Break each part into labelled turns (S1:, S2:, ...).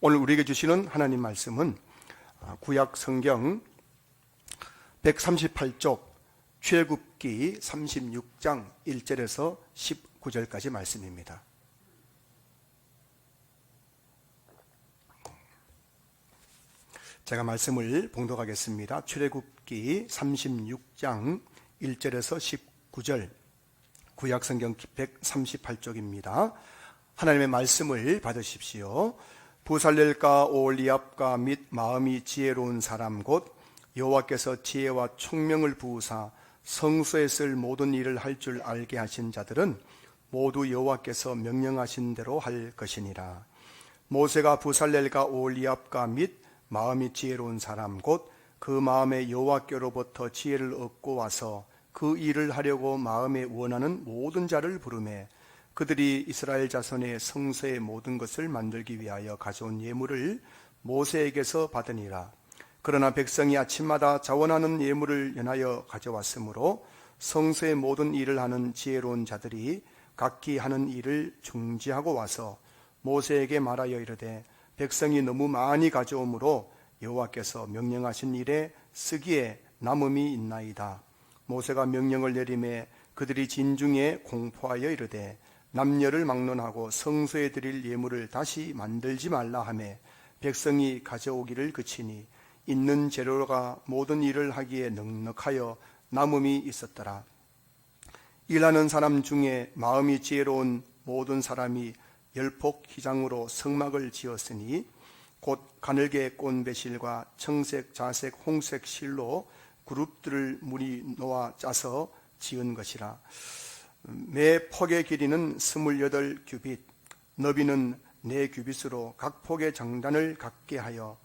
S1: 오늘 우리에게 주시는 하나님 말씀은 구약 성경 138쪽 출애굽기 36장 1절에서 19절까지 말씀입니다. 제가 말씀을 봉독하겠습니다. 출애굽기 36장 1절에서 19절, 구약 성경 138쪽입니다. 하나님의 말씀을 받으십시오. 부살렐과 오홀리압과 및 마음이 지혜로운 사람 곧 여호와께서 지혜와 총명을 부으사 성소에 쓸 모든 일을 할 줄 알게 하신 자들은 모두 여호와께서 명령하신 대로 할 것이니라. 모세가 부살렐과 오홀리압과 및 마음이 지혜로운 사람 곧 그 마음에 여호와께로부터 지혜를 얻고 와서 그 일을 하려고 마음에 원하는 모든 자를 부르매 그들이 이스라엘 자손의 성소의 모든 것을 만들기 위하여 가져온 예물을 모세에게서 받으니라. 그러나 백성이 아침마다 자원하는 예물을 연하여 가져왔으므로 성소의 모든 일을 하는 지혜로운 자들이 각기 하는 일을 중지하고 와서 모세에게 말하여 이르되 백성이 너무 많이 가져오므로 여호와께서 명령하신 일에 쓰기에 남음이 있나이다. 모세가 명령을 내리매 그들이 진중에 공포하여 이르되 남녀를 막론하고 성소에 드릴 예물을 다시 만들지 말라 하매 백성이 가져오기를 그치니 있는 재료가 모든 일을 하기에 넉넉하여 남음이 있었더라. 일하는 사람 중에 마음이 지혜로운 모든 사람이 열폭 휘장으로 성막을 지었으니 곧 가늘게 꼰 배실과 청색, 자색, 홍색 실로 그룹들을 무리 놓아 짜서 지은 것이라. 매 폭의 길이는 28규빗, 너비는 4규빗으로 각 폭의 장단을 갖게 하여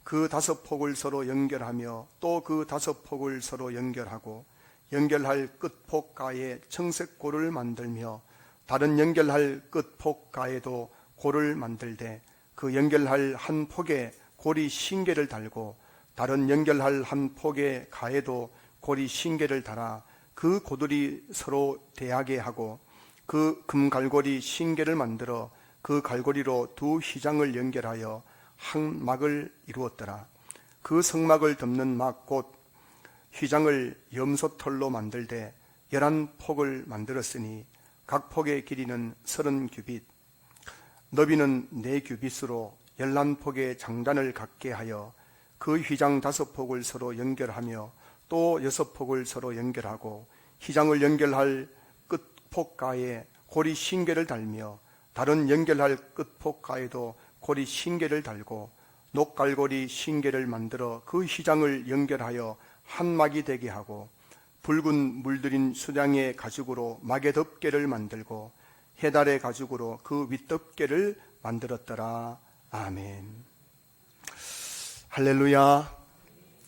S1: 그 5폭을 서로 연결하며 또 그 5폭을 서로 연결하고 연결할 끝폭가에 청색고를 만들며 다른 연결할 끝폭가에도 고를 만들되 그 연결할 한 폭에 고리 신개를 달고 다른 연결할 한 폭의 가에도 고리 신개를 달아 그 고들이 서로 대하게 하고 그 금갈고리 신개를 만들어 그 갈고리로 두 휘장을 연결하여 한 막을 이루었더라. 그 성막을 덮는 막 곧 휘장을 염소털로 만들되 11폭을 만들었으니 각 폭의 길이는 30규빗, 너비는 4규빗으로 11폭의 장단을 갖게 하여 그 휘장 5폭을 서로 연결하며 또 6폭을 서로 연결하고 휘장을 연결할 끝폭가에 고리 신개를 달며 다른 연결할 끝폭가에도 고리 신개를 달고 녹갈고리 신개를 만들어 그 휘장을 연결하여 한 막이 되게 하고 붉은 물들인 수량의 가죽으로 막의 덮개를 만들고 해달의 가죽으로 그 윗덮개를 만들었더라. 아멘. 할렐루야,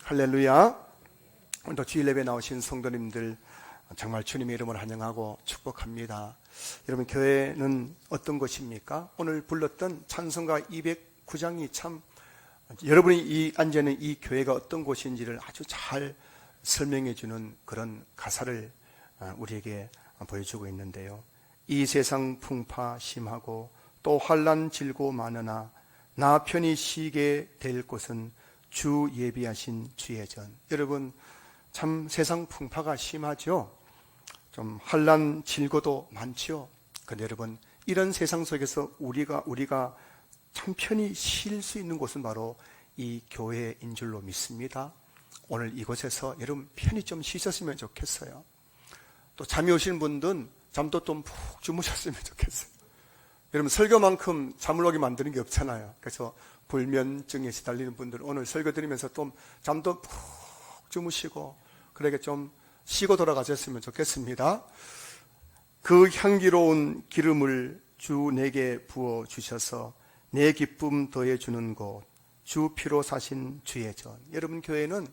S1: 할렐루야. 오늘도 주일 예배에 나오신 성도님들 정말 주님의 이름을 환영하고 축복합니다. 여러분, 교회는 어떤 곳입니까? 오늘 불렀던 찬송가 209장이 참 여러분이 앉아있는 이 교회가 어떤 곳인지를 아주 잘 설명해 주는 그런 가사를 우리에게 보여주고 있는데요. 이 세상 풍파 심하고 또 환난 질고 많으나 나 편히 쉬게 될 곳은 주 예비하신 주의 전. 여러분, 참 세상 풍파가 심하죠. 좀 환난 질고도 많죠. 그런데 여러분, 이런 세상 속에서 우리가 참 편히 쉴 수 있는 곳은 바로 이 교회인 줄로 믿습니다. 오늘 이곳에서 여러분 편히 좀 쉬셨으면 좋겠어요. 또 잠이 오신 분들은 잠도 좀 푹 주무셨으면 좋겠어요. 여러분, 설교만큼 잠을 오게 만드는 게 없잖아요. 그래서 불면증에 시달리는 분들 오늘 설교 들으면서 좀 잠도 푹 주무시고 그렇게 좀 쉬고 돌아가셨으면 좋겠습니다. 그 향기로운 기름을 주 내게 부어 주셔서 내 기쁨 더해 주는 곳, 주 피로 사신 주의 전. 여러분, 교회는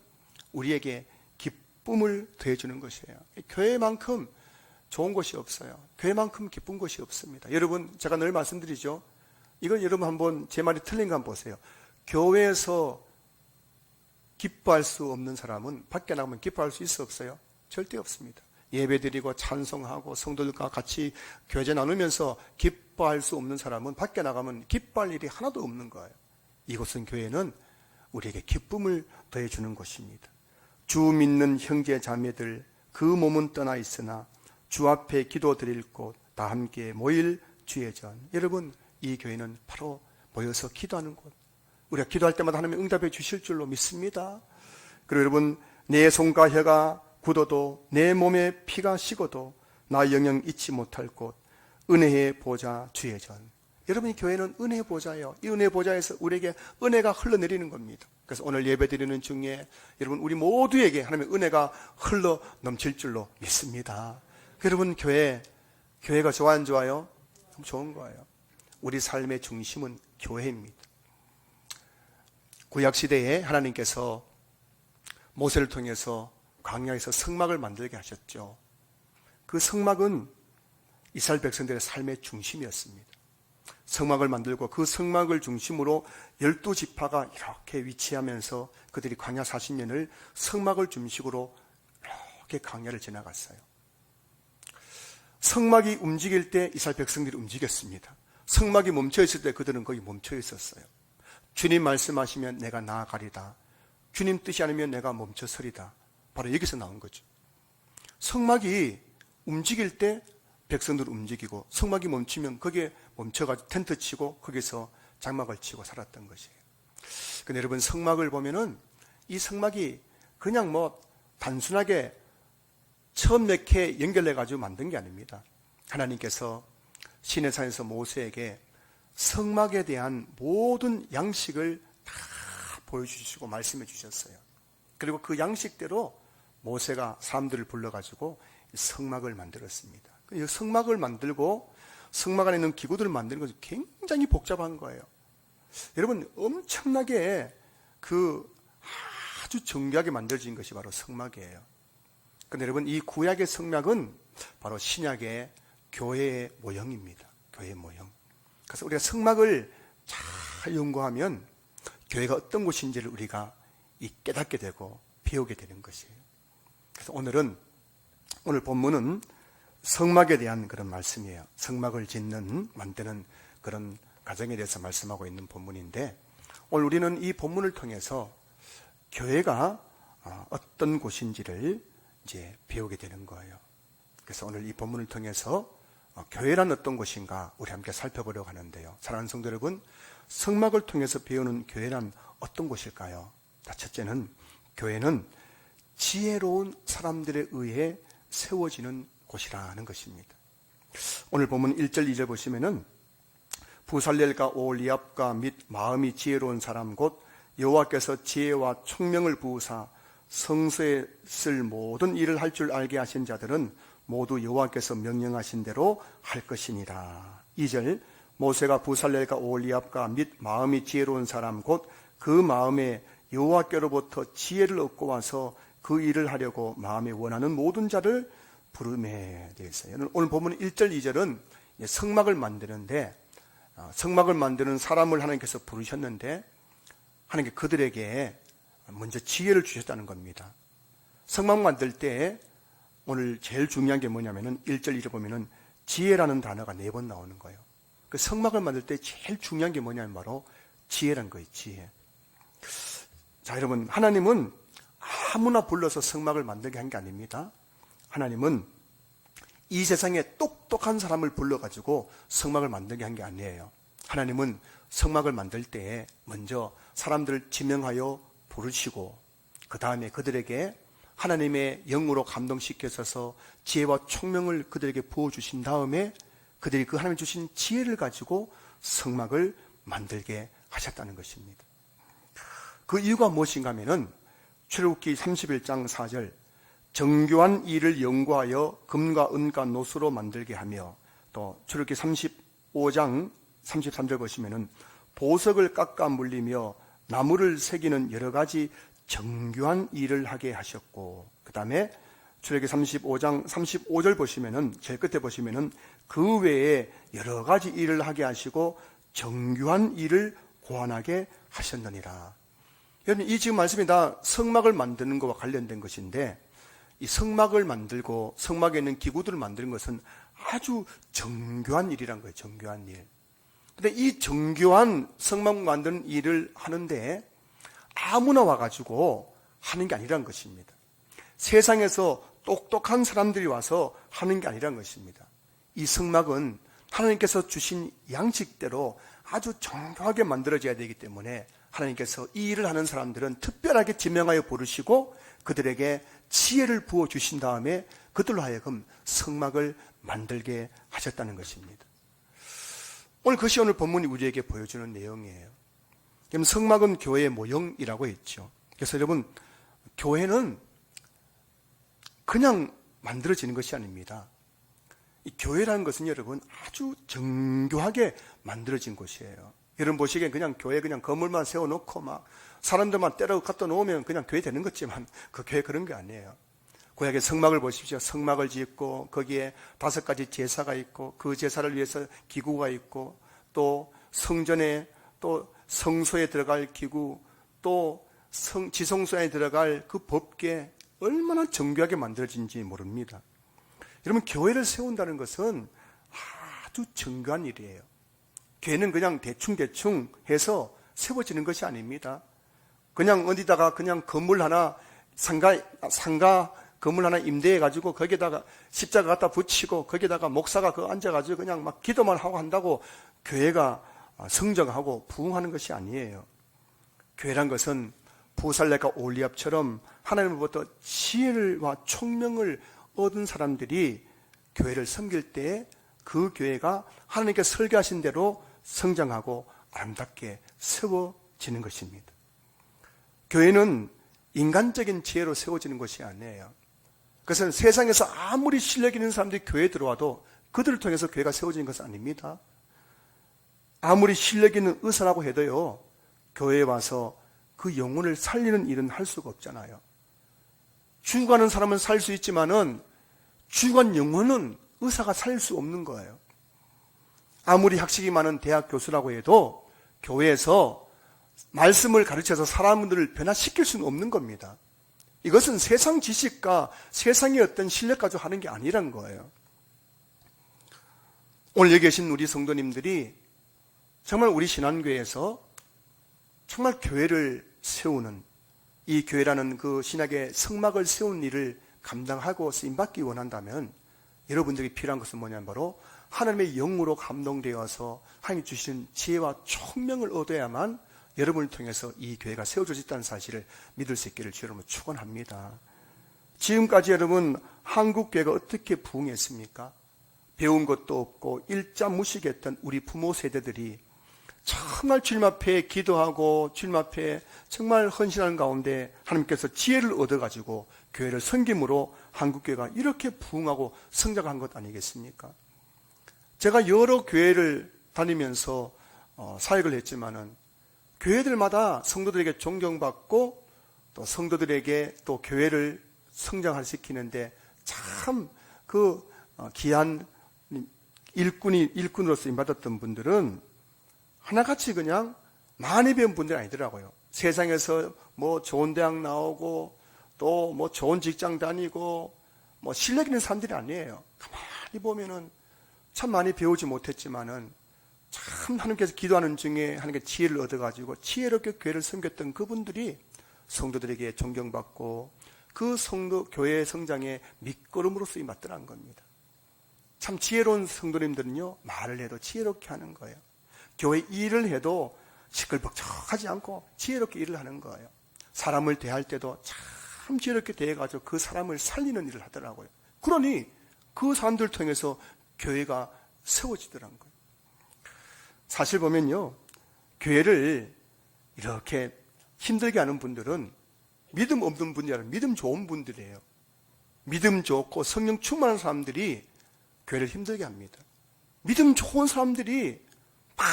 S1: 우리에게 기쁨을 더해 주는 것이에요. 교회만큼 좋은 곳이 없어요. 교회만큼 기쁜 곳이 없습니다. 여러분, 제가 늘 말씀드리죠. 이건 여러분 한번 제 말이 틀린 거 한번 보세요. 교회에서 기뻐할 수 없는 사람은 밖에 나가면 기뻐할 수 있어 없어요? 절대 없습니다. 예배드리고 찬송하고 성도들과 같이 교제 나누면서 기뻐할 수 없는 사람은 밖에 나가면 기뻐할 일이 하나도 없는 거예요. 이곳은 교회는 우리에게 기쁨을 더해주는 곳입니다. 주 믿는 형제 자매들 그 몸은 떠나 있으나 주 앞에 기도드릴 곳 다 함께 모일 주의 전. 여러분, 이 교회는 바로 모여서 기도하는 곳. 우리가 기도할 때마다 하나님 응답해 주실 줄로 믿습니다. 그리고 여러분, 내 손과 혀가 굳어도 내 몸에 피가 식어도 나 영영 잊지 못할 곳 은혜의 보좌 주의 전. 여러분, 이 교회는 은혜의 보좌예요. 이 은혜의 보좌에서 우리에게 은혜가 흘러내리는 겁니다. 그래서 오늘 예배드리는 중에 여러분, 우리 모두에게 하나님의 은혜가 흘러 넘칠 줄로 믿습니다. 여러분, 교회가 좋아 안 좋아요? 너무 좋은 거예요. 우리 삶의 중심은 교회입니다. 구약시대에 하나님께서 모세를 통해서 광야에서 성막을 만들게 하셨죠. 그 성막은 이스라엘 백성들의 삶의 중심이었습니다. 성막을 만들고 그 성막을 중심으로 12지파가 이렇게 위치하면서 그들이 광야 40년을 성막을 중심으로 이렇게 광야를 지나갔어요. 성막이 움직일 때 이스라엘 백성들이 움직였습니다. 성막이 멈춰있을 때 그들은 거기 멈춰있었어요. 주님 말씀하시면 내가 나아가리다. 주님 뜻이 아니면 내가 멈춰서리다. 바로 여기서 나온 거죠. 성막이 움직일 때 백성들은 움직이고, 성막이 멈추면 거기에 멈춰가지고 텐트 치고 거기서 장막을 치고 살았던 것이에요. 근데 여러분, 성막을 보면은 이 성막이 그냥 단순하게 처음 이렇게 연결해가지고 만든 게 아닙니다. 하나님께서 시내산에서 모세에게 성막에 대한 모든 양식을 다 보여주시고 말씀해 주셨어요. 그리고 그 양식대로 모세가 사람들을 불러가지고 성막을 만들었습니다. 이 성막을 만들고 성막 안에 있는 기구들을 만드는 것은 굉장히 복잡한 거예요. 여러분, 엄청나게 아주 정교하게 만들어진 것이 바로 성막이에요. 그런데 여러분, 이 구약의 성막은 바로 신약의 교회의 모형입니다. 교회의 모형. 그래서 우리가 성막을 잘 연구하면 교회가 어떤 곳인지를 우리가 깨닫게 되고 배우게 되는 것이에요. 그래서 오늘 본문은 성막에 대한 그런 말씀이에요. 성막을 만드는 그런 과정에 대해서 말씀하고 있는 본문인데, 오늘 우리는 이 본문을 통해서 교회가 어떤 곳인지를 이제 배우게 되는 거예요. 그래서 오늘 이 본문을 통해서 교회란 어떤 곳인가 우리 함께 살펴보려고 하는데요. 사랑하는 성도 여러분, 성막을 통해서 배우는 교회란 어떤 곳일까요? 첫째는, 교회는 지혜로운 사람들에 의해 세워지는 곳이라는 것입니다. 오늘 본문 1절 2절 보시면은 부살렐과 오홀리압과 및 마음이 지혜로운 사람 곧 여호와께서 지혜와 총명을 부으사 성소에 쓸 모든 일을 할 줄 알게 하신 자들은 모두 여호와께서 명령하신 대로 할 것이니라. 2절 모세가 부살렐과 오홀리압과 및 마음이 지혜로운 사람 곧 그 마음에 여호와께로부터 지혜를 얻고 와서 그 일을 하려고 마음에 원하는 모든 자를 부름에 되어 있어요. 오늘 본문 1절 2절은 성막을 만드는데, 성막을 만드는 사람을 하나님께서 부르셨는데 하나님께 그들에게 먼저 지혜를 주셨다는 겁니다. 성막 만들 때 오늘 제일 중요한 게 뭐냐면은 1절 2절 보면은 지혜라는 단어가 4번 나오는 거예요. 그 성막을 만들 때 제일 중요한 게 뭐냐면 바로 지혜란 거예요. 지혜. 자, 여러분, 하나님은 아무나 불러서 성막을 만들게 한 게 아닙니다. 하나님은 이 세상에 똑똑한 사람을 불러가지고 성막을 만들게 한 게 아니에요. 하나님은 성막을 만들 때 먼저 사람들을 지명하여 부르시고, 그 다음에 그들에게 하나님의 영으로 감동시켜서 지혜와 총명을 그들에게 부어주신 다음에 그들이 그 하나님 주신 지혜를 가지고 성막을 만들게 하셨다는 것입니다. 그 이유가 무엇인가 하면은 출애굽기 31장 4절 정교한 일을 연구하여 금과 은과 노수로 만들게 하며, 또 출애굽기 35장 33절 보시면은 보석을 깎아 물리며 나무를 새기는 여러 가지 정교한 일을 하게 하셨고, 그 다음에 출애굽기 35장 35절 보시면은 제일 끝에 보시면은 그 외에 여러 가지 일을 하게 하시고 정교한 일을 고안하게 하셨느니라. 여러분, 이 지금 말씀이 다 성막을 만드는 것과 관련된 것인데, 이 성막을 만들고 성막에 있는 기구들을 만드는 것은 아주 정교한 일이란 거예요. 정교한 일. 근데 이 정교한 성막 만드는 일을 하는데 아무나 와가지고 하는 게 아니란 것입니다. 세상에서 똑똑한 사람들이 와서 하는 게 아니란 것입니다. 이 성막은 하나님께서 주신 양식대로 아주 정교하게 만들어져야 되기 때문에 하나님께서 이 일을 하는 사람들은 특별하게 지명하여 부르시고 그들에게 지혜를 부어주신 다음에 그들로 하여금 성막을 만들게 하셨다는 것입니다. 오늘 그것이 오늘 본문이 우리에게 보여주는 내용이에요. 그럼 성막은 교회의 모형이라고 했죠. 그래서 여러분, 교회는 그냥 만들어지는 것이 아닙니다. 이 교회라는 것은 여러분 아주 정교하게 만들어진 곳이에요. 여러분 보시기엔 그냥 교회 그냥 건물만 세워놓고 막 사람들만 때려 갖다 놓으면 그냥 교회 되는 거지만 그 교회 그런 게 아니에요. 구약의 성막을 보십시오. 성막을 짓고 거기에 5가지 제사가 있고 그 제사를 위해서 기구가 있고 또 성전에 또 성소에 들어갈 기구 또 지성소에 들어갈 그 법궤 얼마나 정교하게 만들어진지 모릅니다. 여러분 교회를 세운다는 것은 아주 정교한 일이에요. 교회는 그냥 대충 해서 세워지는 것이 아닙니다. 그냥 어디다가 그냥 건물 하나 상가 건물 하나 임대해가지고 거기다가 십자가 갖다 붙이고 거기다가 목사가 앉아가지고 그냥 막 기도만 하고 한다고 교회가 성장하고 부흥하는 것이 아니에요. 교회란 것은 부살레가 올리압처럼 하나님으로부터 지혜와 총명을 얻은 사람들이 교회를 섬길 때 그 교회가 하나님께 설계하신 대로 성장하고 아름답게 세워지는 것입니다. 교회는 인간적인 지혜로 세워지는 것이 아니에요. 그것은 세상에서 아무리 실력 있는 사람들이 교회에 들어와도 그들을 통해서 교회가 세워지는 것은 아닙니다. 아무리 실력 있는 의사라고 해도요, 교회에 와서 그 영혼을 살리는 일은 할 수가 없잖아요. 죽어가는 사람은 살 수 있지만은 죽은 영혼은 의사가 살릴 수 없는 거예요. 아무리 학식이 많은 대학 교수라고 해도 교회에서 말씀을 가르쳐서 사람들을 변화시킬 수는 없는 겁니다. 이것은 세상 지식과 세상의 어떤 실력 가지고 하는 게 아니란 거예요. 오늘 여기 계신 우리 성도님들이 정말 우리 신앙교회에서 정말 교회를 세우는 이 교회라는 그 신약의 성막을 세운 일을 감당하고 쓰임받기 원한다면 여러분들이 필요한 것은 뭐냐면 바로 하나님의 영으로 감동되어서 하나님이 주신 지혜와 총명을 얻어야만 여러분을 통해서 이 교회가 세워졌다는 사실을 믿을 수 있기를 주 여러분 축원합니다. 지금까지 여러분 한국 교회가 어떻게 부흥했습니까? 배운 것도 없고 일자무식했던 우리 부모 세대들이 정말 주님 앞에 기도하고 주님 앞에 정말 헌신하는 가운데 하나님께서 지혜를 얻어가지고 교회를 섬김으로 한국교회가 이렇게 부흥하고 성장한 것 아니겠습니까? 제가 여러 교회를 다니면서 사역을 했지만은 교회들마다 성도들에게 존경받고 또 성도들에게 또 교회를 성장시키는데 참 그 귀한 일꾼으로서 임받았던 분들은 하나같이 그냥 많이 배운 분들이 아니더라고요. 세상에서 뭐 좋은 대학 나오고 또 뭐 좋은 직장 다니고 뭐 실력 있는 사람들이 아니에요. 가만히 보면은 참 많이 배우지 못했지만은 참 하나님께서 기도하는 중에 하나님께 지혜를 얻어가지고 지혜롭게 교회를 섬겼던 그분들이 성도들에게 존경받고 그 성도 교회의 성장의 밑거름으로 쓰임받더라는 겁니다. 참 지혜로운 성도님들은요 말을 해도 지혜롭게 하는 거예요. 교회 일을 해도 시끌벅적하지 않고 지혜롭게 일을 하는 거예요. 사람을 대할 때도 참 지혜롭게 대해가지고 그 사람을 살리는 일을 하더라고요. 그러니 그 사람들을 통해서 교회가 세워지더라는 거예요. 사실 보면요 교회를 이렇게 힘들게 하는 분들은 믿음 없는 분이 아니라 믿음 좋은 분들이에요. 믿음 좋고 성령 충만한 사람들이 교회를 힘들게 합니다. 믿음 좋은 사람들이 막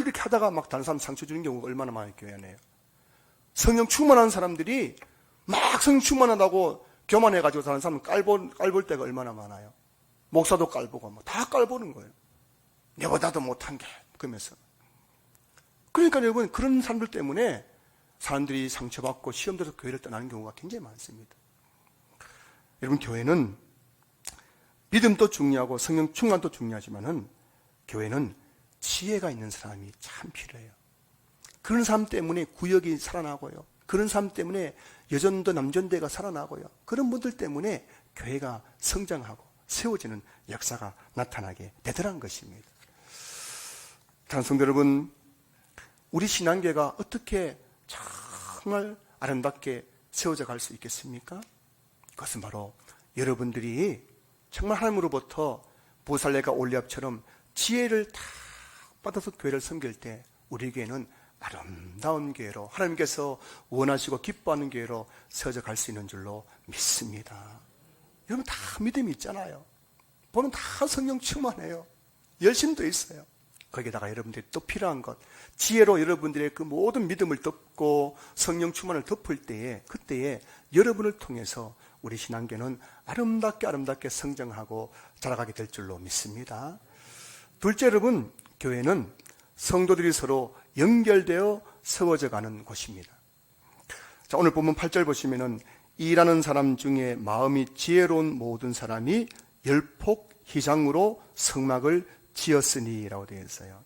S1: 이렇게 하다가 막 다른 사람 상처 주는 경우가 얼마나 많이 교회 안에요. 성령 충만한 사람들이 막 성령 충만하다고 교만해가지고 다른 사람 깔볼 때가 얼마나 많아요. 목사도 깔보고 뭐 다 깔보는 거예요. 내보다도 못한 게 그러면서. 그러니까 여러분 그런 사람들 때문에 사람들이 상처받고 시험 들어서 교회를 떠나는 경우가 굉장히 많습니다. 여러분 교회는 믿음도 중요하고 성령 충만도 중요하지만은 교회는 지혜가 있는 사람이 참 필요해요. 그런 사람 때문에 구역이 살아나고요. 그런 사람 때문에 여전도 남전대가 살아나고요. 그런 분들 때문에 교회가 성장하고 세워지는 역사가 나타나게 되더란 것입니다. 사랑하는 성도 여러분, 우리 신앙교회가 어떻게 정말 아름답게 세워져 갈 수 있겠습니까? 그것은 바로 여러분들이 정말 하나님으로부터 보살레가 올리압처럼 지혜를 다 받아서 교회를 섬길 때 우리 교회는 아름다운 교회로, 하나님께서 원하시고 기뻐하는 교회로 세워져 갈 수 있는 줄로 믿습니다. 여러분 다 믿음이 있잖아요. 보면 다 성령 충만해요. 열심도 있어요. 거기다가 여러분들이 또 필요한 것, 지혜로 여러분들의 그 모든 믿음을 덮고 성령 충만을 덮을 때에, 그때에 여러분을 통해서 우리 신앙교회는 아름답게 성장하고 자라가게 될 줄로 믿습니다. 둘째, 여러분, 교회는 성도들이 서로 연결되어 세워져 가는 곳입니다. 자, 오늘 본문 8절 보시면은 일하는 사람 중에 마음이 지혜로운 모든 사람이 열폭휘장으로 성막을 지었으니라고 되어 있어요.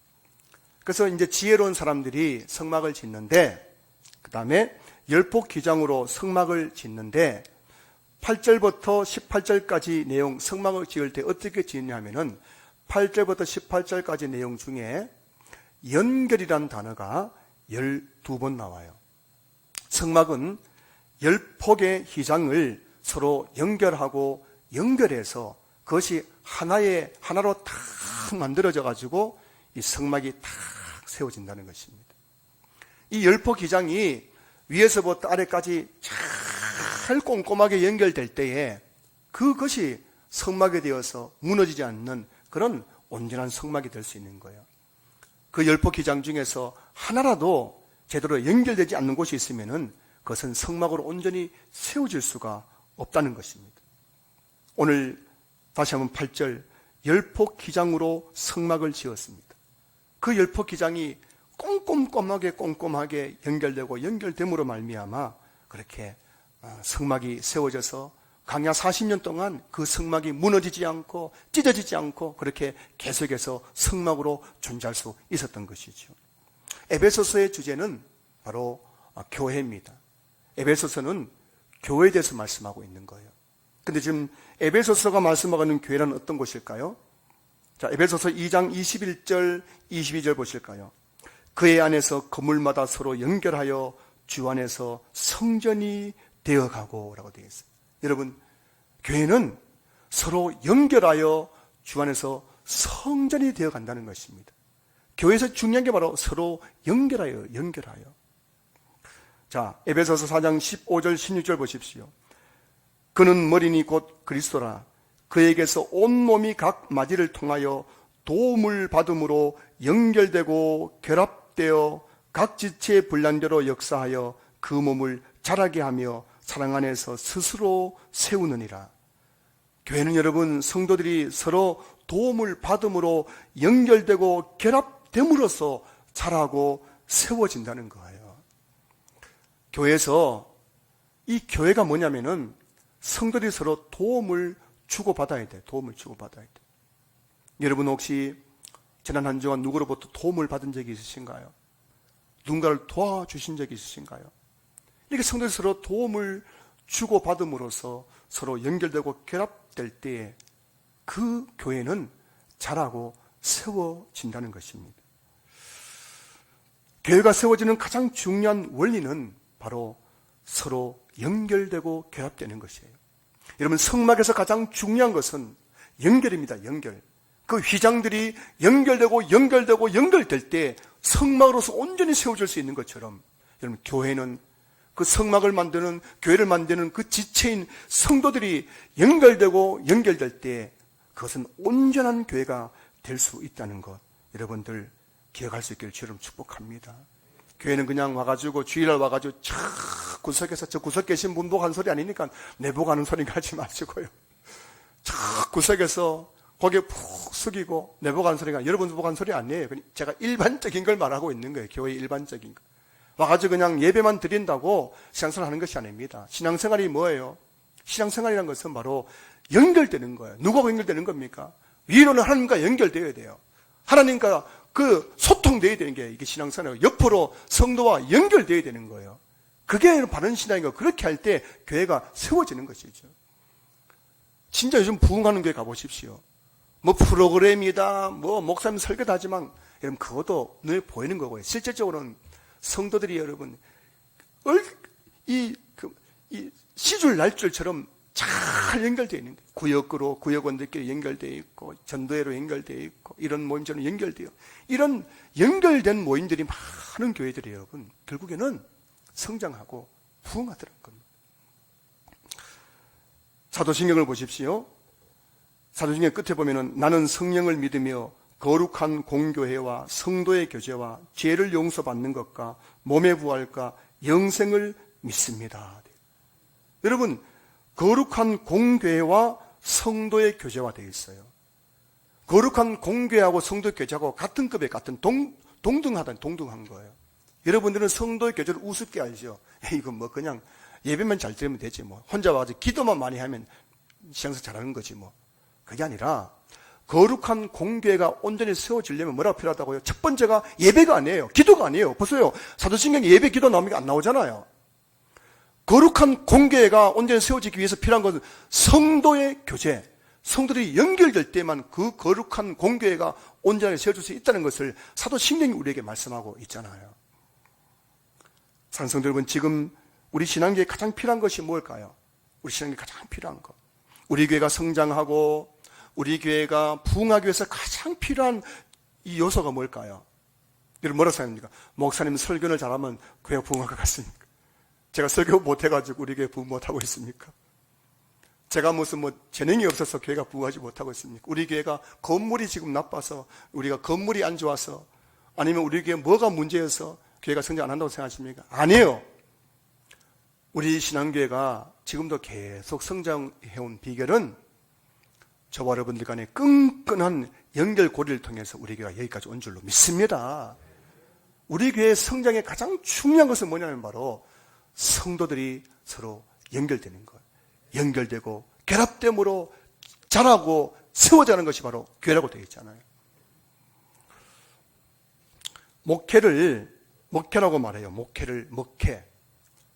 S1: 그래서 이제 지혜로운 사람들이 성막을 짓는데, 그 다음에 열폭휘장으로 성막을 짓는데 8절부터 18절까지 내용, 성막을 지을 때 어떻게 지었냐 하면은 8절부터 18절까지 내용 중에 연결이란 단어가 12번 나와요. 성막은 10폭의 휘장을 서로 연결하고 연결해서 그것이 하나로 딱 만들어져 가지고 이 성막이 딱 세워진다는 것입니다. 이 10폭 휘장이 위에서부터 아래까지 잘 꼼꼼하게 연결될 때에 그것이 성막이 되어서 무너지지 않는 그런 온전한 성막이 될 수 있는 거예요. 그 10폭 휘장 중에서 하나라도 제대로 연결되지 않는 곳이 있으면은 그것은 성막으로 온전히 세워질 수가 없다는 것입니다. 오늘 다시 한번 8절, 10폭 휘장으로 성막을 지었습니다. 그 10폭 휘장이 꼼꼼하게 연결되고 연결됨으로 말미암아 그렇게 성막이 세워져서 강야 40년 동안 그 성막이 무너지지 않고 찢어지지 않고 그렇게 계속해서 성막으로 존재할 수 있었던 것이죠. 에베소서의 주제는 바로 교회입니다. 에베소서는 교회에 대해서 말씀하고 있는 거예요. 근데 지금 에베소서가 말씀하고 있는 교회는 어떤 곳일까요? 자, 에베소서 2장 21절, 22절 보실까요? 그의 안에서 건물마다 서로 연결하여 주 안에서 성전이 되어가고 라고 되어 있어요. 여러분, 교회는 서로 연결하여 주 안에서 성전이 되어간다는 것입니다. 교회에서 중요한 게 바로 서로 연결하여. 자, 에베소서 4장 15절, 16절 보십시오. 그는 머리니 곧 그리스도라. 그에게서 온몸이 각 마디를 통하여 도움을 받음으로 연결되고 결합되어 각 지체의 분량대로 역사하여 그 몸을 자라게 하며 사랑 안에서 스스로 세우느니라. 교회는 여러분, 성도들이 서로 도움을 받음으로 연결되고 결합됨으로써 자라고 세워진다는 거예요. 교회에서 이 교회가 뭐냐면은 성도들이 서로 도움을 주고받아야 돼. 여러분 혹시 지난 한 주간 누구로부터 도움을 받은 적이 있으신가요? 누군가를 도와주신 적이 있으신가요? 이렇게 성도들이 서로 도움을 주고받음으로써 서로 연결되고 결합될 때에 그 교회는 자라고 세워진다는 것입니다. 교회가 세워지는 가장 중요한 원리는 바로 서로 연결되고 결합되는 것이에요. 여러분, 성막에서 가장 중요한 것은 연결입니다. 연결. 그 휘장들이 연결될 때 성막으로서 온전히 세워질 수 있는 것처럼 여러분, 교회는 그 성막을 만드는, 교회를 만드는 그 지체인 성도들이 연결될 때 그것은 온전한 교회가 될 수 있다는 것, 여러분들 기억할 수 있기를 주님 축복합니다. 교회는 그냥 와가지고 주일날 와가지고 구석에서 저 구석 계신 분 보고 하는 소리 아니니까 내 보고 하는 소리 하지 마시고요. 저 구석에서 고개 푹 숙이고 내 보고 하는 소리가 여러분 보고 하는 소리 아니에요. 제가 일반적인 걸 말하고 있는 거예요. 교회 일반적인 거. 와가지고 그냥 예배만 드린다고 신앙생활 하는 것이 아닙니다. 신앙생활이 뭐예요? 신앙생활이라는 것은 바로 연결되는 거예요. 누구하고 연결되는 겁니까? 위로는 하나님과 연결되어야 돼요. 하나님과 그 소통되어야 되는 게 이게 신앙생활이고 옆으로 성도와 연결되어야 되는 거예요. 그게 바른 신앙이고 그렇게 할 때 교회가 세워지는 것이죠. 진짜 요즘 부흥하는 교회 가보십시오. 뭐 프로그램이다, 뭐 목사님 설교도 하지만 여러분 그것도 눈에 보이는 거고요. 실질적으로는 성도들이 여러분 이 시줄 날줄처럼 잘 연결되어 있는 거예요. 구역으로 구역원들끼리 연결되어 있고 전도회로 연결되어 있고 이런 모임처럼 연결되어 이런 연결된 모임들이 많은 교회들이 여러분 결국에는 성장하고 부흥하더라는 겁니다. 사도신경을 보십시오. 사도신경 끝에 보면은 나는 성령을 믿으며 거룩한 공교회와 성도의 교제와 죄를 용서받는 것과 몸의 부활과 영생을 믿습니다. 여러분 거룩한 공교회와 성도의 교제와 되어 있어요. 거룩한 공교회하고 성도의 교제하고 같은 급에 같은 동등한 거예요. 여러분들은 성도의 교제를 우습게 알죠. 이건 뭐 그냥 예배만 잘 드리면 되지 뭐 혼자 와서 기도만 많이 하면 신앙생활 잘하는 거지 뭐. 그게 아니라 거룩한 공교회가 온전히 세워지려면 뭐가 필요하다고요? 첫 번째가 예배가 아니에요. 기도가 아니에요. 보세요. 사도신경에 예배 기도 나오는 안 나오잖아요. 거룩한 공교회가 온전히 세워지기 위해서 필요한 것은 성도의 교제, 성도들이 연결될 때만 그 거룩한 공교회가 온전히 세워질 수 있다는 것을 사도신경이 우리에게 말씀하고 있잖아요. 사랑하는 성도 여러분, 지금 우리 신앙계에 가장 필요한 것이 뭘까요? 우리 신앙계에 가장 필요한 것, 우리 교회가 성장하고 우리 교회가 부흥하기 위해서 가장 필요한 이 요소가 뭘까요? 여러분 뭐라고 생각합니까? 목사님 설교를 잘하면 교회가 부흥할 것 같습니까? 제가 설교 못해가지고 우리 교회 부흥 못하고 있습니까? 제가 무슨 뭐 재능이 없어서 교회가 부흥하지 못하고 있습니까? 우리 교회가 건물이 지금 나빠서, 우리가 건물이 안 좋아서, 아니면 우리 교회 뭐가 문제여서 교회가 성장 안 한다고 생각하십니까? 아니에요. 우리 신앙교회가 지금도 계속 성장해온 비결은 저와 여러분들 간의 끈끈한 연결고리를 통해서 우리 교회가 여기까지 온 줄로 믿습니다. 우리 교회의 성장의 가장 중요한 것은 뭐냐면 바로 성도들이 서로 연결되는 것, 연결되고 결합됨으로 자라고 세워자는 것이 바로 교회라고 되어 있잖아요. 목회라고 말해요. 목회.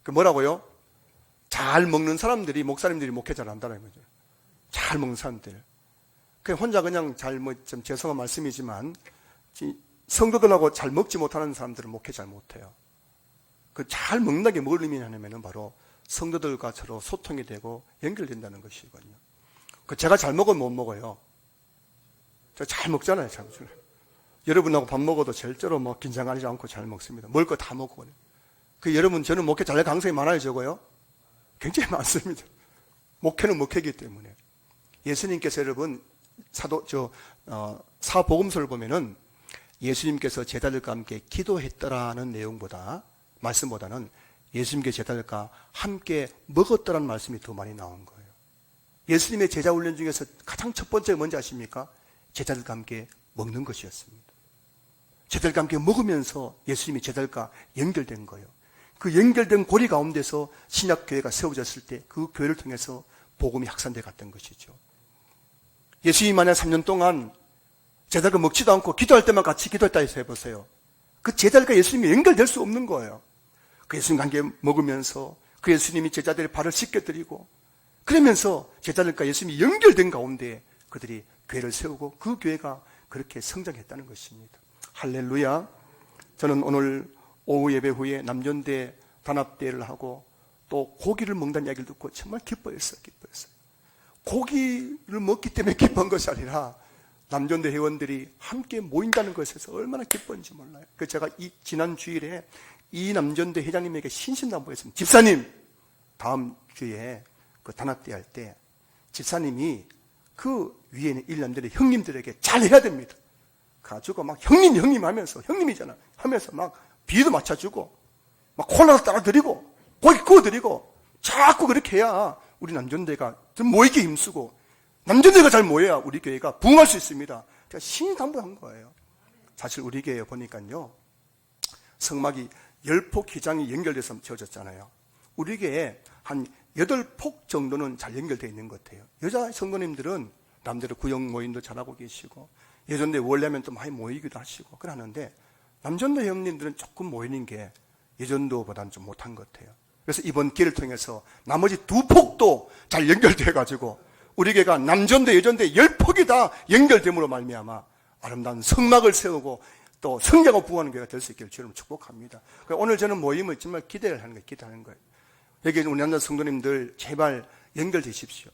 S1: 그 뭐라고요? 잘 먹는 사람들이, 목사님들이 목회 잘 한다는 거죠. 잘 먹는 사람들. 그냥 혼자 그냥 좀 죄송한 말씀이지만 성도들하고 잘 먹지 못하는 사람들은 목회 잘 못해요. 그 잘 먹는 게 뭘 의미하냐면은 바로 성도들과 서로 소통이 되고 연결된다는 것이거든요. 그 제가 잘 먹으면 못 먹어요. 제가 잘 먹잖아요, 참. 여러분하고 밥 먹어도 절대로 뭐 긴장하지 않고 잘 먹습니다. 먹을 거 다 먹고. 그 여러분, 저는 목회 잘할 가능성이 많아요, 적어요? 굉장히 많습니다. 목회는 목회이기 때문에. 예수님께서 여러분, 사복음서를 보면은 예수님께서 제자들과 함께 기도했더라는 내용보다, 말씀보다는 예수님께 제자들과 함께 먹었더라는 말씀이 더 많이 나온 거예요. 예수님의 제자 훈련 중에서 가장 첫 번째가 뭔지 아십니까? 제자들과 함께 먹는 것이었습니다. 제자들과 함께 먹으면서 예수님이 제자들과 연결된 거예요. 그 연결된 고리 가운데서 신약교회가 세워졌을 때 그 교회를 통해서 복음이 확산되어 갔던 것이죠. 예수님이 만약 3년 동안 제자들과 먹지도 않고 기도할 때만 같이 기도했다 해서 해보세요. 그 제자들과 예수님이 연결될 수 없는 거예요. 그 예수님과 함께 먹으면서 그 예수님이 제자들의 발을 씻겨드리고 그러면서 제자들과 예수님이 연결된 가운데 그들이 교회를 세우고 그 교회가 그렇게 성장했다는 것입니다. 할렐루야. 저는 오늘 오후 예배 후에 남전대 단합대회를 하고 또 고기를 먹는다는 이야기를 듣고 정말 기뻐했어요. 고기를 먹기 때문에 기쁜 것이 아니라 남전대 회원들이 함께 모인다는 것에서 얼마나 기쁜지 몰라요. 그래서 제가 지난 주일에 이 남전대 회장님에게 신신당부했습니다. 집사님, 다음 주에 그 단합대회 할 때 집사님이 그 위에 있는 일남전대 형님들에게 잘해야 됩니다. 가지고 막 형님 하면서, 형님이잖아 하면서 막 비도 맞춰주고 막 콜라도 따라드리고 고기 구워드리고 자꾸 그렇게 해야 우리 남전대가 좀 모이기 힘쓰고 남전대가 잘 모여야 우리 교회가 부흥할 수 있습니다. 제가 신당부한 거예요. 사실 우리 교회에 보니까요, 성막이 10폭 기장이 연결돼서 지어졌잖아요. 우리 교회에 한 8폭 정도는 잘 연결되어 있는 것 같아요. 여자 성도님들은 남대로 구역 모임도 잘하고 계시고 예전대 원래면 또 많이 모이기도 하시고 그러는데 남전도 형님들은 조금 모이는 게 예전도보다는 좀 못한 것 같아요. 그래서 이번 기회를 통해서 나머지 두 폭도 잘 연결돼 가지고 우리 교회가 남전도 예전도 10폭이 다 연결됨으로 말미암아 아름다운 성막을 세우고 또 성장하고 부흥하는 교회가 될 수 있기를 주님 축복합니다. 오늘 저는 모임을 정말 기대를 하는 거예요. 기대하는 거예요. 여기 우리 남자 성도님들 제발 연결되십시오.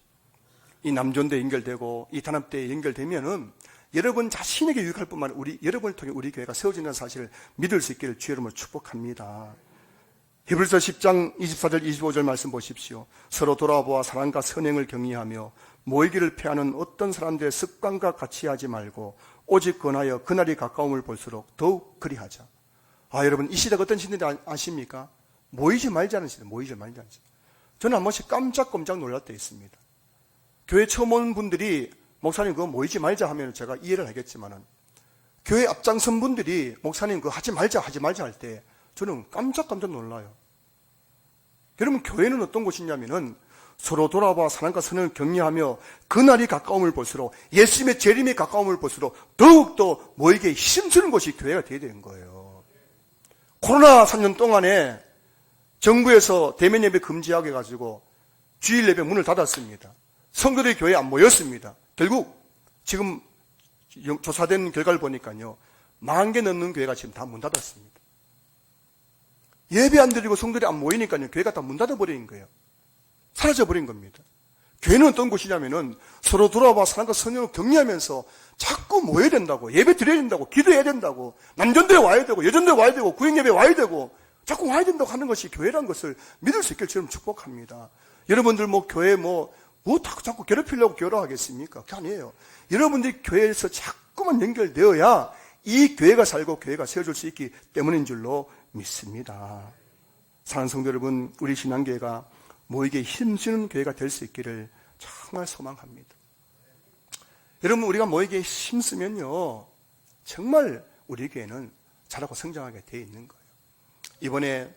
S1: 이 남전도에 연결되고 이 단합대에 연결되면은 여러분 자신에게 유익할 뿐만 아니라 여러분을 통해 우리 교회가 세워진다는 사실을 믿을 수 있기를 주의 이름으로 축복합니다. 히브리서 10장 24절 25절 말씀 보십시오. 서로 돌아보아 사랑과 선행을 경외하며 모이기를 피하는 어떤 사람들의 습관과 같이 하지 말고 오직 권하여 그날이 가까움을 볼수록 더욱 그리하자. 여러분 이 시대가 어떤 시대인지 아십니까? 모이지 말자는 시대, 모이지 말자는 시대. 저는 한 번씩 깜짝 놀랄 때 있습니다. 교회 처음 온 분들이 목사님 그거 모이지 말자 하면 제가 이해를 하겠지만은 교회 앞장선 분들이 목사님 그거 하지 말자 할 때 저는 깜짝 놀라요. 여러분 교회는 어떤 곳이냐면은 서로 돌아봐 사랑과 선을 격려하며 그날이 가까움을 볼수록 예수님의 재림이 가까움을 볼수록 더욱더 모이게 힘쓰는 곳이 교회가 되어야 되는 거예요. 코로나 3년 동안에 정부에서 대면 예배 금지하게 해가지고 주일 예배 문을 닫았습니다. 성도들이 교회에 안 모였습니다. 결국 지금 조사된 결과를 보니까요 10,000개 넘는 교회가 지금 다 문 닫았습니다. 예배 안 드리고 성도들이 안 모이니까요 교회가 다 문 닫아버린 거예요. 사라져버린 겁니다. 교회는 어떤 곳이냐면은 서로 돌아봐 사랑과 선행을 격려하면서 자꾸 모여야 된다고, 예배 드려야 된다고, 기도해야 된다고, 남전도에 와야 되고 여전도에 와야 되고 구행예배에 와야 되고 자꾸 와야 된다고 하는 것이 교회라는 것을 믿을 수 있기를 저는 축복합니다. 여러분들 교회 자꾸 괴롭히려고 교회하겠습니까? 그게 아니에요. 여러분들이 교회에서 자꾸만 연결되어야 이 교회가 살고 교회가 세워질 수 있기 때문인 줄로 믿습니다. 사랑하는 성도 여러분, 우리 신앙교회가 모이게 힘쓰는 교회가 될 수 있기를 정말 소망합니다. 여러분 우리가 모이게 힘쓰면요 정말 우리 교회는 자라고 성장하게 되어 있는 거예요. 이번에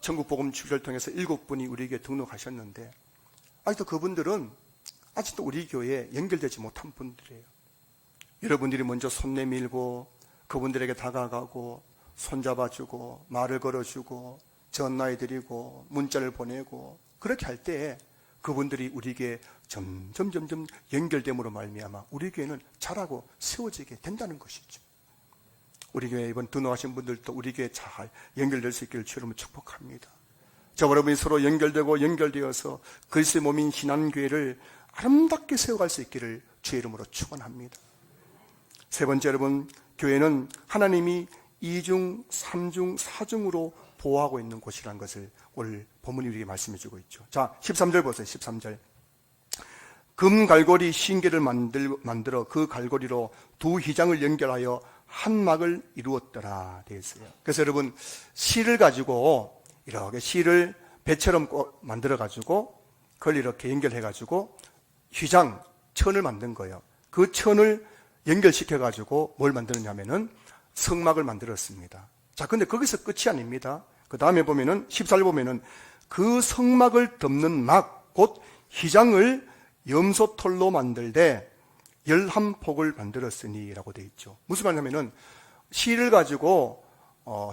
S1: 전국복음 주기를 통해서 7분이 우리 교회에 등록하셨는데 아직도 그분들은 아직도 우리 교회에 연결되지 못한 분들이에요. 여러분들이 먼저 손 내밀고 그분들에게 다가가고 손잡아주고 말을 걸어주고 전화해드리고 문자를 보내고 그렇게 할 때 그분들이 우리 교회에 점점 연결됨으로 말미암아 우리 교회는 자라고 세워지게 된다는 것이죠. 우리 교회 이번 등록하신 분들도 우리 교회에 잘 연결될 수 있기를 주님으로 축복합니다. 저와 여러분이 서로 연결되어서 그리스도의 몸인 신앙교회를 아름답게 세워갈 수 있기를 주의 이름으로 축원합니다. 세 번째 여러분, 교회는 하나님이 2중, 3중, 4중으로 보호하고 있는 곳이라는 것을 오늘 본문이 우리에게 말씀해 주고 있죠. 자, 13절 보세요. 13절. 금 갈고리 신계를 만들어 그 갈고리로 두 휘장을 연결하여 한 막을 이루었더라 되어 있어요. 그래서 여러분 실을 가지고 이렇게 실을 배처럼 만들어 가지고 그걸 이렇게 연결해 가지고 휘장, 천을 만든 거예요. 그 천을 연결시켜 가지고 뭘 만드느냐면은 성막을 만들었습니다. 자, 근데 거기서 끝이 아닙니다. 그 다음에 보면은 14절 보면은 그 성막을 덮는 막, 곧 휘장을 염소털로 만들되 11폭을 만들었으니 라고 되어 있죠. 무슨 말이냐면은 실을 가지고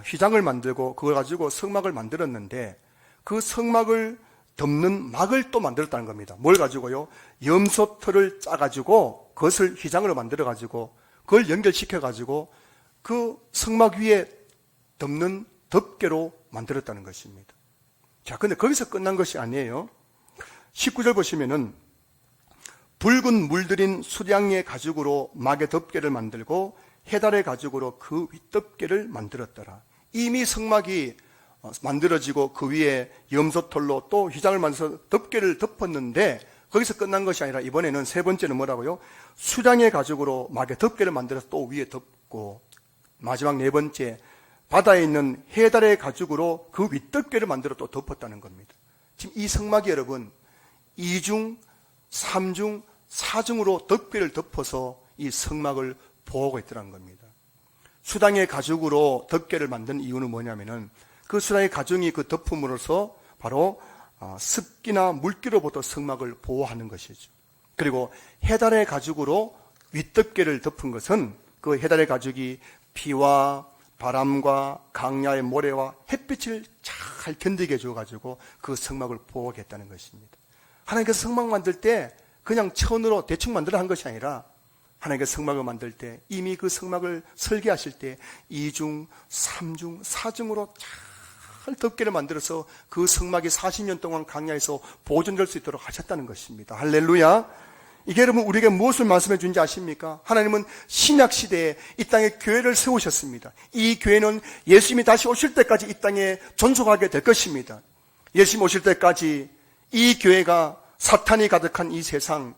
S1: 휘장을 만들고 그걸 가지고 성막을 만들었는데 그 성막을 덮는 막을 또 만들었다는 겁니다. 뭘 가지고요? 염소털을 짜가지고 그것을 휘장으로 만들어가지고 그걸 연결시켜가지고 그 성막 위에 덮는 덮개로 만들었다는 것입니다. 자, 근데 거기서 끝난 것이 아니에요. 19절 보시면은 붉은 물들인 수량의 가죽으로 막의 덮개를 만들고 해달의 가죽으로 그 윗덮개를 만들었더라. 이미 성막이 만들어지고 그 위에 염소털로 또 휘장을 만들어서 덮개를 덮었는데 거기서 끝난 것이 아니라 이번에는 세 번째는 뭐라고요? 수량의 가죽으로 막의 덮개를 만들어서 또 위에 덮고 마지막 네 번째 바다에 있는 해달의 가죽으로 그 윗덮개를 만들어 또 덮었다는 겁니다. 지금 이 성막이 여러분 2중, 3중, 4중으로 덮개를 덮어서 이 성막을 보호하고 있더라는 겁니다. 수당의 가죽으로 덮개를 만든 이유는 뭐냐면은 그 수당의 가죽이 그 덮음으로써 바로 습기나 물기로부터 성막을 보호하는 것이죠. 그리고 해달의 가죽으로 윗덮개를 덮은 것은 그 해달의 가죽이 비와 바람과 강야의 모래와 햇빛을 잘 견디게 해줘가지고 그 성막을 보호하겠다는 것입니다. 하나님께서 성막 만들 때 그냥 천으로 대충 만들어 한 것이 아니라 하나님께서 성막을 만들 때 이미 그 성막을 설계하실 때 2중, 3중, 4중으로 잘 덮개를 만들어서 그 성막이 40년 동안 강야에서 보존될 수 있도록 하셨다는 것입니다. 할렐루야. 이게 여러분 우리에게 무엇을 말씀해 주는지 아십니까? 하나님은 신약시대에 이 땅에 교회를 세우셨습니다. 이 교회는 예수님이 다시 오실 때까지 이 땅에 존속하게 될 것입니다. 예수님 오실 때까지 이 교회가 사탄이 가득한 이 세상,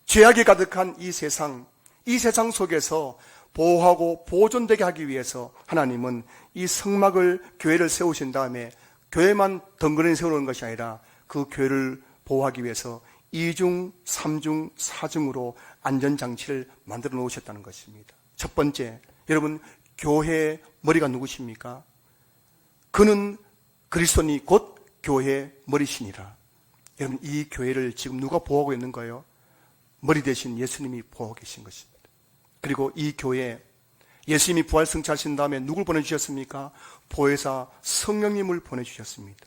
S1: 죄악이 가득한 이 세상 속에서 보호하고 보존되게 하기 위해서 하나님은 이 성막을, 교회를 세우신 다음에 교회만 덩그러니 세우는 것이 아니라 그 교회를 보호하기 위해서 2중, 3중, 4중으로 안전장치를 만들어 놓으셨다는 것입니다. 첫 번째, 여러분 교회의 머리가 누구십니까? 그는 그리스도니 곧 교회의 머리시니라. 여러분 이 교회를 지금 누가 보호하고 있는 거예요? 머리 대신 예수님이 보호하고 계신 것입니다. 그리고 이 교회에 예수님이 부활 승천하신 다음에 누굴 보내주셨습니까? 보혜사 성령님을 보내주셨습니다.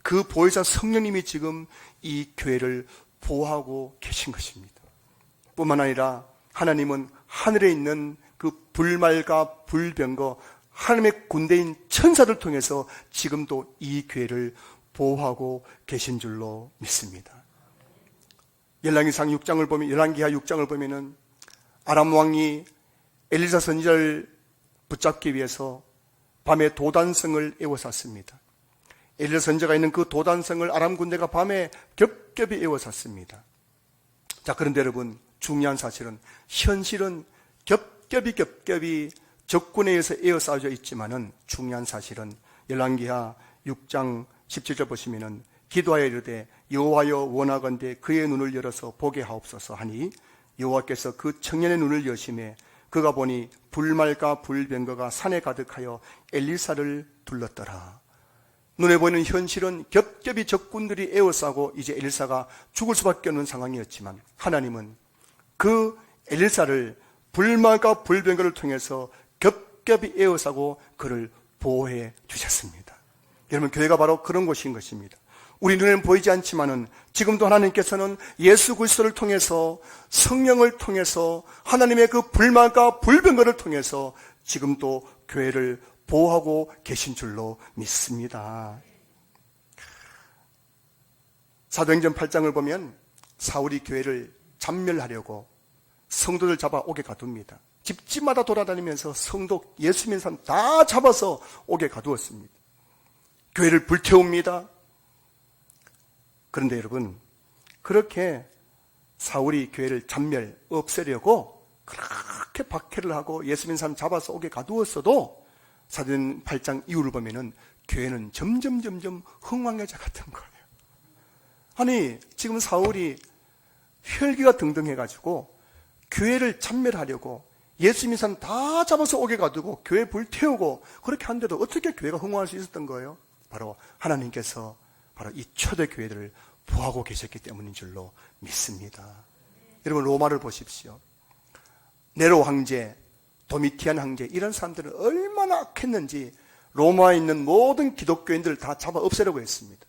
S1: 그 보혜사 성령님이 지금 이 교회를 보호하고 계신 것입니다. 뿐만 아니라 하나님은 하늘에 있는 그 불말과 불병거 하나님의 군대인 천사들 통해서 지금도 이 교회를 보호하고 계신 줄로 믿습니다. 열왕기상 6장을 보면, 열왕기하 6장을 보면은 아람 왕이 엘리사 선지자를 붙잡기 위해서 밤에 도단성을 에워쌌습니다. 엘리사 선지자가 있는 그 도단성을 아람 군대가 밤에 겹겹이 에워쌌습니다. 자, 그런데 여러분 중요한 사실은 현실은 겹겹이 적군에 의해서 에워싸져 있지만은 중요한 사실은 열왕기하 6장 17절 보시면은 기도하여 이르되 여호와여 원하건대 그의 눈을 열어서 보게 하옵소서 하니 여호와께서 그 청년의 눈을 여심해 그가 보니 불말과 불병거가 산에 가득하여 엘리사를 둘렀더라. 눈에 보이는 현실은 겹겹이 적군들이 에워싸고 이제 엘리사가 죽을 수밖에 없는 상황이었지만 하나님은 그 엘리사를 불말과 불병거를 통해서 겹겹이 에워싸고 그를 보호해 주셨습니다. 여러분 교회가 바로 그런 곳인 것입니다. 우리 눈에는 보이지 않지만은 지금도 하나님께서는 예수 그리스도를 통해서 성령을 통해서 하나님의 그 불말과 불병거를 통해서 지금도 교회를 보호하고 계신 줄로 믿습니다. 사도행전 8장을 보면 사울이 교회를 잔멸하려고 성도들 잡아 옥에 가둡니다. 집집마다 돌아다니면서 성도 예수 믿는 사람 다 잡아서 옥에 가두었습니다. 교회를 불태웁니다. 그런데 여러분 그렇게 사울이 교회를 잔멸 없애려고 그렇게 박해를 하고 예수 믿는 사람 잡아서 옥에 가두었어도 사도행전 8장 이후를 보면은 교회는 점점 흥왕여자 같은 거예요. 아니 지금 사울이 혈기가 등등해가지고 교회를 잔멸하려고 예수 믿는 사람 다 잡아서 옥에 가두고 교회 불태우고 그렇게 한데도 어떻게 교회가 흥왕할 수 있었던 거예요? 바로 하나님께서 바로 이 초대교회들을 보호하고 계셨기 때문인 줄로 믿습니다. 여러분 로마를 보십시오. 네로 황제, 도미티안 황제 이런 사람들은 얼마나 악했는지 로마에 있는 모든 기독교인들을 다 잡아 없애려고 했습니다.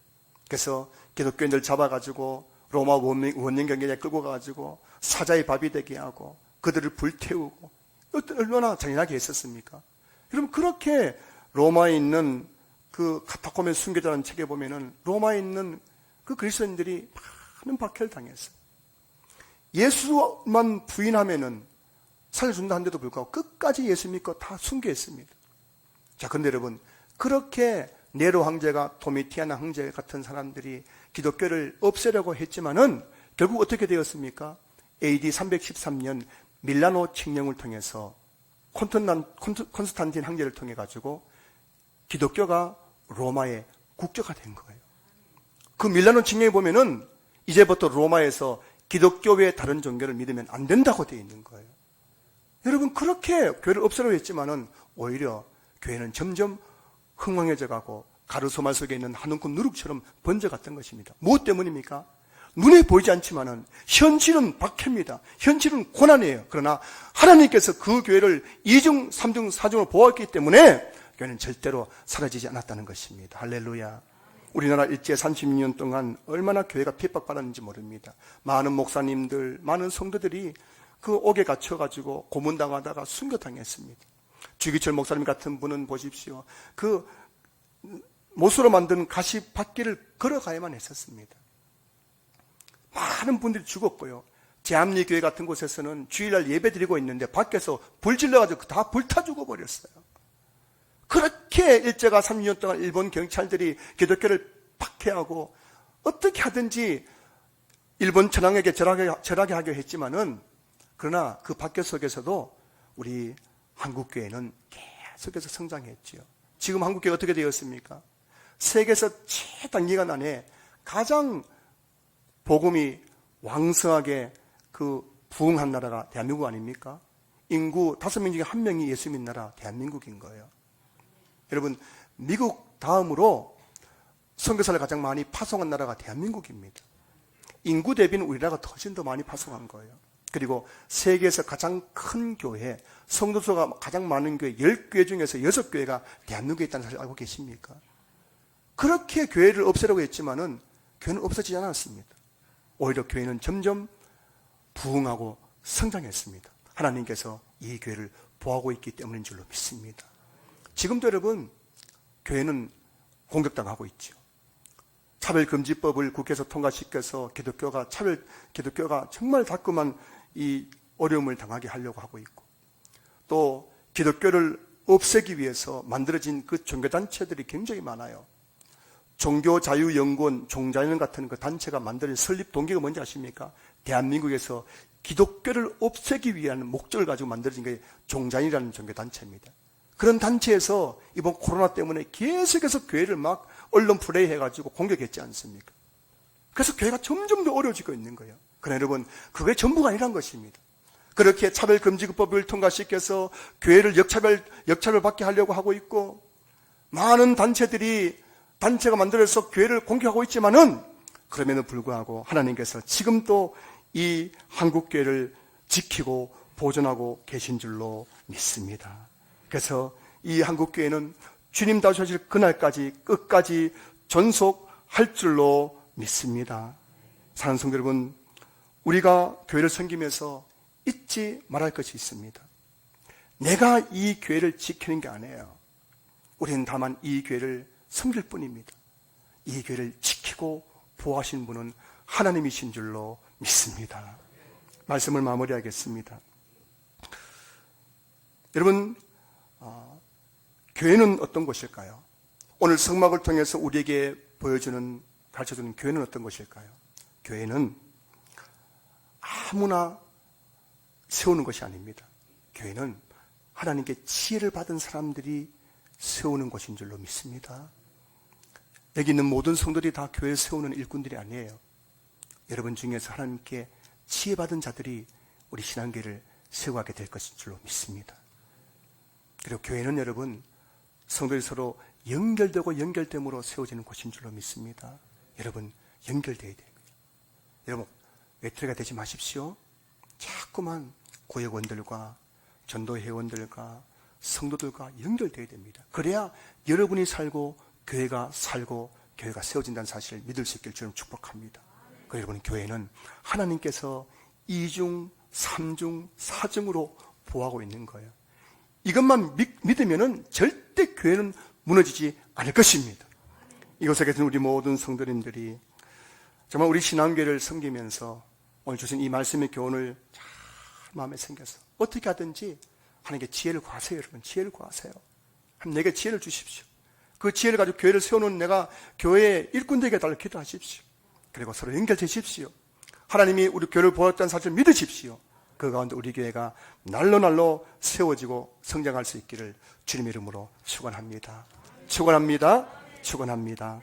S1: 그래서 기독교인들 잡아가지고 로마 원년 경계에 끌고 가가지고 사자의 밥이 되게 하고 그들을 불태우고 얼마나 잔인하게 했었습니까? 여러분 그렇게 로마에 있는 그 카타콤에 숨겨졌다는 책에 보면은 로마에 있는 그 그리스도인들이 많은 박해를 당했어요. 예수만 부인하면은 살려준다 한데도 불구하고 끝까지 예수 믿고 다 순교했습니다. 자, 근데 여러분 그렇게 네로 황제가 도미티안 황제 같은 사람들이 기독교를 없애려고 했지만은 결국 어떻게 되었습니까? AD 313년 밀라노 칙령을 통해서 콘스탄틴 황제를 통해 가지고 기독교가 로마의 국교가 된 거예요. 그 밀라노 칙령에 보면은 이제부터 로마에서 기독교 외에 다른 종교를 믿으면 안 된다고 되어 있는 거예요. 여러분 그렇게 교회를 없애려고 했지만은 오히려 교회는 점점 흥왕해져 가고 가르소말 속에 있는 한 움큼 누룩처럼 번져갔던 것입니다. 무엇 때문입니까? 눈에 보이지 않지만은 현실은 박해입니다. 현실은 고난이에요. 그러나 하나님께서 그 교회를 2중, 3중, 4중으로 보았기 때문에 교회는 절대로 사라지지 않았다는 것입니다. 할렐루야. 우리나라 일제 36년 동안 얼마나 교회가 핍박받았는지 모릅니다. 많은 목사님들, 많은 성도들이 그 옥에 갇혀가지고 고문당하다가 순교당했습니다. 주기철 목사님 같은 분은 보십시오. 그 못으로 만든 가시밭길을 걸어가야만 했었습니다. 많은 분들이 죽었고요. 제암리교회 같은 곳에서는 주일날 예배 드리고 있는데 밖에서 불 질러가지고 다 불타 죽어버렸어요. 그렇게 일제가 36년 동안 일본 경찰들이 기독교를 박해하고 어떻게 하든지 일본 천황에게 절하게 하려 했지만은, 그러나 그 박해 속에서도 우리 한국교회는 계속해서 성장했지요. 지금 한국교회가 어떻게 되었습니까? 세계에서 최단기간 안에 가장 복음이 왕성하게 부흥한 나라가 대한민국 아닙니까? 인구 5명 중에 1명이 예수 믿는 나라 대한민국인 거예요. 여러분, 미국 다음으로 선교사를 가장 많이 파송한 나라가 대한민국입니다. 인구 대비는 우리나라가 훨씬 더 많이 파송한 거예요. 그리고 세계에서 가장 큰 교회, 성도수가 가장 많은 교회 10교회 중에서 6교회가 대한민국에 있다는 사실 알고 계십니까? 그렇게 교회를 없애려고 했지만은 교회는 없어지지 않았습니다. 오히려 교회는 점점 부흥하고 성장했습니다. 하나님께서 이 교회를 보호하고 있기 때문인 줄로 믿습니다. 지금도 여러분, 교회는 공격당하고 있죠. 차별금지법을 국회에서 통과시켜서 기독교가 정말 자꾸만 이 어려움을 당하게 하려고 하고 있고, 또 기독교를 없애기 위해서 만들어진 그 종교단체들이 굉장히 많아요. 종교자유연구원, 종자연 같은 그 단체가 만들어진 설립 동기가 뭔지 아십니까? 대한민국에서 기독교를 없애기 위한 목적을 가지고 만들어진 게 종자연이라는 종교단체입니다. 그런 단체에서 이번 코로나 때문에 계속해서 교회를 막 언론 플레이 해가지고 공격했지 않습니까? 그래서 교회가 점점 더 어려워지고 있는 거예요. 그러나 여러분, 그게 전부가 아니란 것입니다. 그렇게 차별금지법을 통과시켜서 교회를 역차별 받게 하려고 하고 있고, 많은 단체가 만들어서 교회를 공격하고 있지만은, 그럼에도 불구하고 하나님께서 지금도 이 한국교회를 지키고 보존하고 계신 줄로 믿습니다. 그래서 이 한국교회는 주님 다오실 그날까지 끝까지 존속할 줄로 믿습니다. 사랑하는 성도 여러분, 우리가 교회를 섬기면서 잊지 말할 것이 있습니다. 내가 이 교회를 지키는 게 아니에요. 우리는 다만 이 교회를 섬길 뿐입니다. 이 교회를 지키고 보호하신 분은 하나님이신 줄로 믿습니다. 말씀을 마무리하겠습니다. 여러분, 교회는 어떤 곳일까요? 오늘 성막을 통해서 우리에게 가르쳐주는 교회는 어떤 곳일까요? 교회는 아무나 세우는 것이 아닙니다. 교회는 하나님께 지혜를 받은 사람들이 세우는 곳인 줄로 믿습니다. 여기 있는 모든 성도들이 다 교회를 세우는 일꾼들이 아니에요. 여러분 중에서 하나님께 지혜받은 자들이 우리 신앙교회를 세워가게 될 것인 줄로 믿습니다. 그리고 교회는 여러분, 성도들이 서로 연결되고 연결됨으로 세워지는 곳인 줄로 믿습니다. 여러분, 연결되어야 됩니다. 여러분, 외톨이가 되지 마십시오. 자꾸만 구역원들과 전도회원들과 성도들과 연결되어야 됩니다. 그래야 여러분이 살고 교회가 살고 교회가 세워진다는 사실을 믿을 수 있길 주님 축복합니다. 여러분, 교회는 하나님께서 2중, 3중, 4중으로 보호하고 있는 거예요. 이것만 믿으면 절대 교회는 무너지지 않을 것입니다. 이곳에 계신 우리 모든 성도님들이 정말 우리 신앙교회를 섬기면서 오늘 주신 이 말씀의 교훈을 잘 마음에 새겨서 어떻게 하든지 하나님께 지혜를 구하세요. 여러분, 지혜를 구하세요. 내게 지혜를 주십시오. 그 지혜를 가지고 교회를 세우는 내가 교회의 일꾼 되게 해달라고 기도하십시오. 그리고 서로 연결되십시오. 하나님이 우리 교회를 보았다는 사실을 믿으십시오. 그 가운데 우리 교회가 날로 세워지고 성장할 수 있기를 주님의 이름으로 축원합니다. 축원합니다. 축원합니다.